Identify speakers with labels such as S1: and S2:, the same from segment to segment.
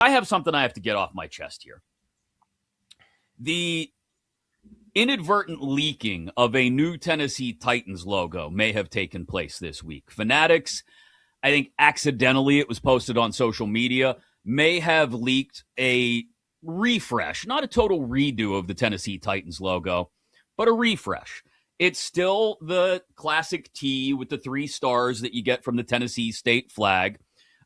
S1: I have something I have to get off my chest here. The inadvertent leaking of a new Tennessee Titans logo may have taken place this week. Fanatics, I think accidentally, it was posted on social media, may have leaked a refresh, not a total redo of the Tennessee Titans logo, but a refresh. It's still the classic T with the 3 stars that you get from the Tennessee state flag,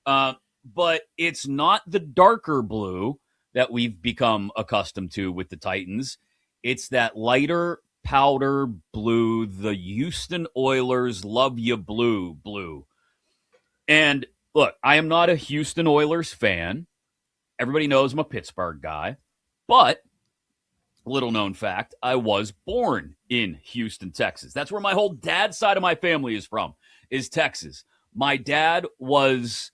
S1: but it's not the darker blue that we've become accustomed to with the Titans. It's that lighter powder blue, the Houston Oilers love you blue. And look, I am not a Houston Oilers fan. Everybody knows I'm a Pittsburgh guy. But, little known fact, I was born in Houston, Texas. That's where my whole dad's side of my family is from, is Texas. My dad was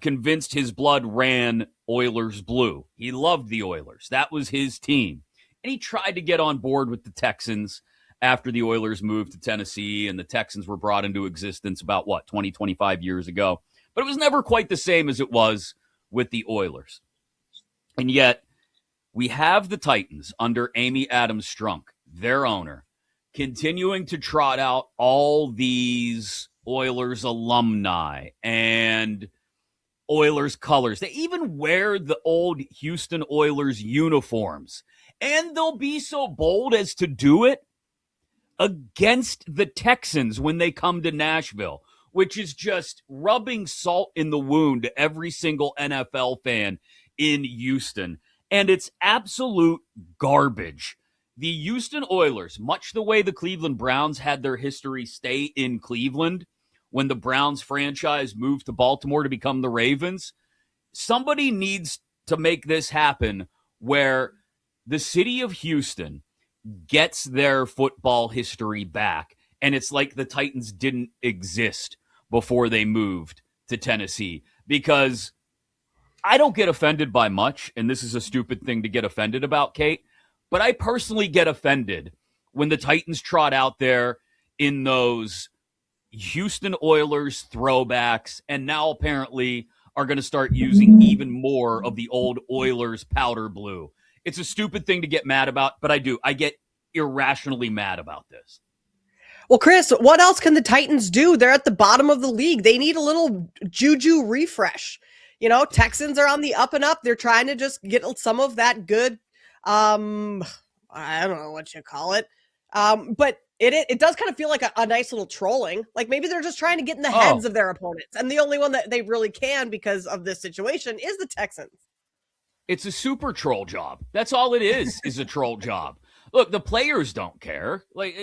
S1: convinced his blood ran Oilers blue. He loved the Oilers. That was his team. And he tried to get on board with the Texans after the Oilers moved to Tennessee and the Texans were brought into existence about, 20, 25 years ago. But it was never quite the same as it was with the Oilers. And yet, we have the Titans under Amy Adams-Strunk, their owner, continuing to trot out all these Oilers alumni and Oilers colors. They even wear the old Houston Oilers uniforms. And they'll be so bold as to do it against the Texans when they come to Nashville, which is just rubbing salt in the wound to every single NFL fan in Houston. And it's absolute garbage. The Houston Oilers, much the way the Cleveland Browns had their history stay in Cleveland when the Browns franchise moved to Baltimore to become the Ravens, somebody needs to make this happen where the city of Houston gets their football history back, and it's like the Titans didn't exist before they moved to Tennessee. Because I don't get offended by much, and this is a stupid thing to get offended about, Kate, but I personally get offended when the Titans trot out there in those Houston Oilers throwbacks, and now apparently are going to start using even more of the old Oilers powder blue. It's a stupid thing to get mad about, but I do. I get irrationally mad about this.
S2: Well, Chris, what else can the Titans do? They're at the bottom of the league. They need a little juju refresh. You know, Texans are on the up and up. They're trying to just get some of that good, I don't know what you call it. But it does kind of feel like a nice little trolling. Like maybe they're just trying to get in the heads of their opponents. And the only one that they really can because of this situation is the Texans.
S1: It's a super troll job. That's all it is a troll job. Look, the players don't care. Like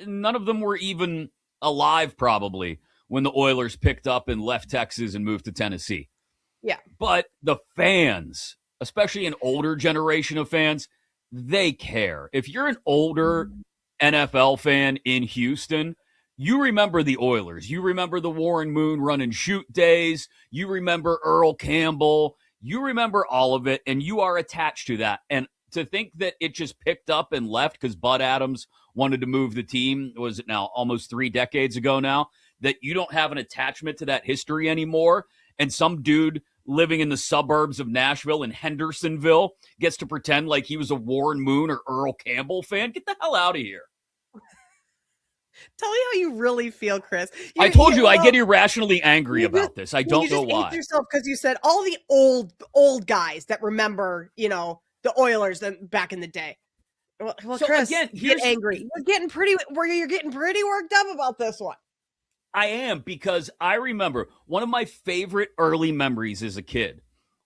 S1: none of them were even alive probably when the Oilers picked up and left Texas and moved to Tennessee.
S2: Yeah.
S1: But the fans, especially an older generation of fans, they care. If you're an older NFL fan in Houston, you remember the Oilers. You remember the Warren Moon run and shoot days. You remember Earl Campbell. You remember all of it, and you are attached to that. And to think that it just picked up and left because Bud Adams wanted to move the team, was it now almost 3 decades ago now, that you don't have an attachment to that history anymore, and some dude living in the suburbs of Nashville in Hendersonville gets to pretend like he was a Warren Moon or Earl Campbell fan? Get the hell out of here.
S2: Tell me how you really feel, Chris.
S1: I told you I get irrationally angry about this. I don't know why.
S2: You yourself because you said all the old guys that remember, the Oilers back in the day. Well, so Chris, again, get angry. You're getting pretty worked up about this one.
S1: I am, because I remember one of my favorite early memories as a kid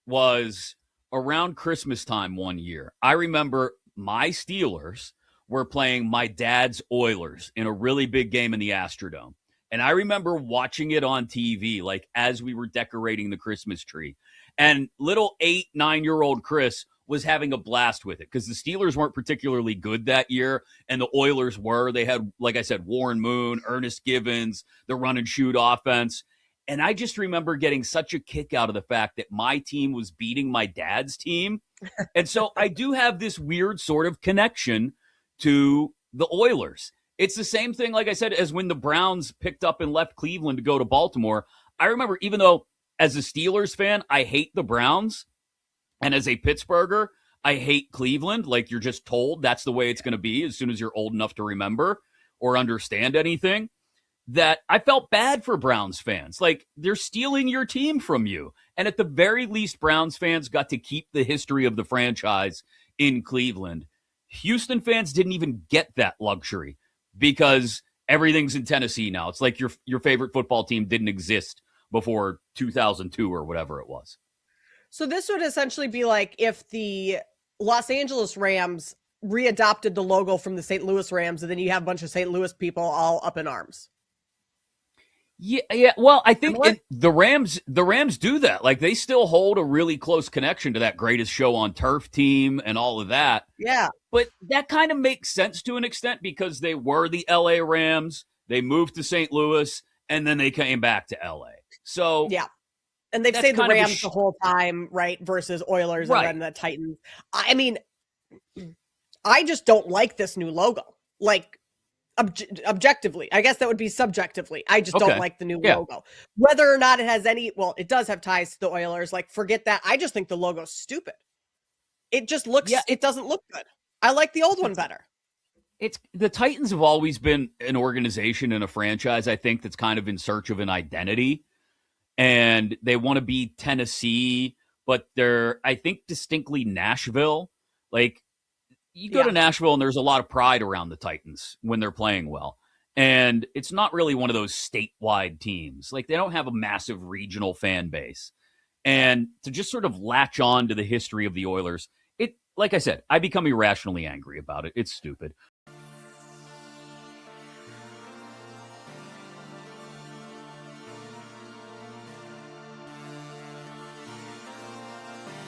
S1: was around Christmas time one year. I remember my Steelers were playing my dad's Oilers in a really big game in the Astrodome. And I remember watching it on TV, like as we were decorating the Christmas tree. And little 8, 9-year-old Chris was having a blast with it because the Steelers weren't particularly good that year, and the Oilers were. They had, like I said, Warren Moon, Ernest Givens, the run and shoot offense. And I just remember getting such a kick out of the fact that my team was beating my dad's team. And so I do have this weird sort of connection to the Oilers. It's the same thing, like I said, as when the Browns picked up and left Cleveland to go to Baltimore. I remember, even though as a Steelers fan, I hate the Browns, And as a Pittsburgher, I hate Cleveland. Like, you're just told that's the way it's going to be as soon as you're old enough to remember or understand anything. That I felt bad for Browns fans. Like, they're stealing your team from you. And at the very least, Browns fans got to keep the history of the franchise in Cleveland. Houston fans didn't even get that luxury because everything's in Tennessee now. It's like your favorite football team didn't exist before 2002 or whatever it was.
S2: So this would essentially be like if the Los Angeles Rams readopted the logo from the St. Louis Rams, and then you have a bunch of St. Louis people all up in arms.
S1: Yeah. Well, I think the Rams do that. Like, they still hold a really close connection to that greatest show on turf team and all of that.
S2: Yeah.
S1: But that kind of makes sense to an extent because they were the LA Rams. They moved to St. Louis and then they came back to LA. So
S2: yeah. And they've stayed the Rams the whole time, right? Versus Oilers and then the Titans. I mean, I just don't like this new logo. Like, objectively, I guess that would be subjectively. I just don't like the new logo. Whether or not it has any, well, it does have ties to the Oilers. Like, forget that. I just think the logo's stupid. It just looks, it doesn't look good. I like the old one better.
S1: It's the Titans have always been an organization and a franchise, I think, that's kind of in search of an identity. And they want to be Tennessee, but they're, I think, distinctly Nashville. Like, you go to Nashville and there's a lot of pride around the Titans when they're playing well. And it's not really one of those statewide teams. Like, they don't have a massive regional fan base. And to just sort of latch on to the history of the Oilers, it, like I said, I become irrationally angry about it. It's stupid.